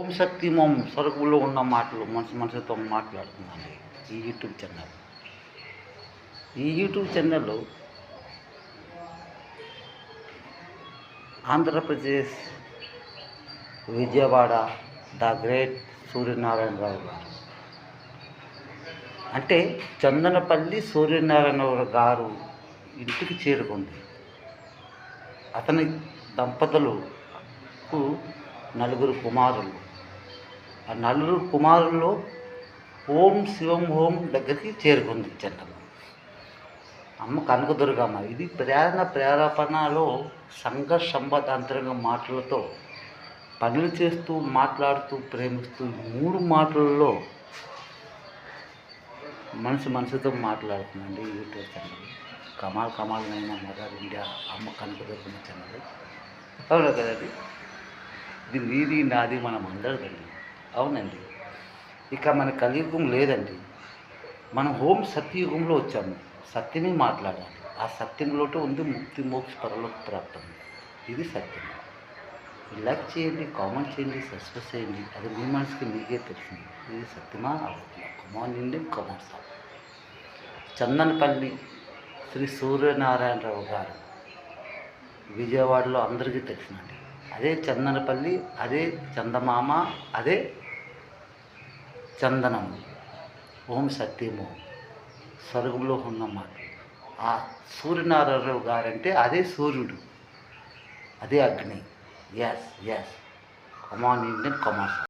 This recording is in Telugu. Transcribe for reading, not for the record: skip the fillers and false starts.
ఓం శక్తి మోం సరుకులో ఉన్న మాటలు మనసుతో మాట్లాడుతున్నాను. ఈ యూట్యూబ్ ఛానల్ ఛానల్లో ఆంధ్రప్రదేశ్ విజయవాడ ద గ్రేట్ సూర్యనారాయణరావు గారు అంటే చందనపల్లి సూర్యనారాయణరావు గారు ఇంటికి చేరుకుంది. అతని దంపతులకు నలుగురు కుమారులు. ఆ నలుగురు కుమారుల్లో ఓం శివం ఓం దగ్గరికి చేరుకుంది చంద్రమ్మ. అమ్మ కనకదుర్గమ్మ. ఇది ప్రేరేపణలో సంఘర్షంబదాంతరంగా మాటలతో పనులు చేస్తూ మాట్లాడుతూ ప్రేమిస్తూ మూడు మాటలలో మనసుతో మాట్లాడుతుందండి యూట్యూబ్ ఛానల్. కమాల్ మదర్ ఇండియా అమ్మ కనకదుర్గమ్మ ఛానల్. అవునా కదండి? ఇది నీది నాది మనం అందరిదండి. అవునండి. ఇక మన కలియుగం లేదండి. మనం హోం సత్యయుగంలో వచ్చాము. సత్యమే మాట్లాడాలి. ఆ సత్యంలోనే ఉంది ముక్తి మోక్ష పరలోక ప్రాప్తం. ఇది సత్యం. లైక్ చేయండి, కామెంట్ చేయండి, సబ్స్క్రైబ్ చేయండి. అది మీ మనసుకి మీకే తెలిసింది. ఇది సత్యమా అవుతుందా? కమాన్ ఇండి కమాన్ సార్. చందనపల్లి శ్రీ సూర్యనారాయణరావు గారు విజయవాడలో అందరికీ తెలిసిందండి. అదే చందనపల్లి, అదే చందమామ, అదే చందనము. ఓం సత్యము స్వర్గంలో ఉన్న మాట. ఆ సూర్యనారాయణరావు గారంటే అదే సూర్యుడు, అదే అగ్ని. ఎస్ కమాన్ ఇండియన్ కమాన్.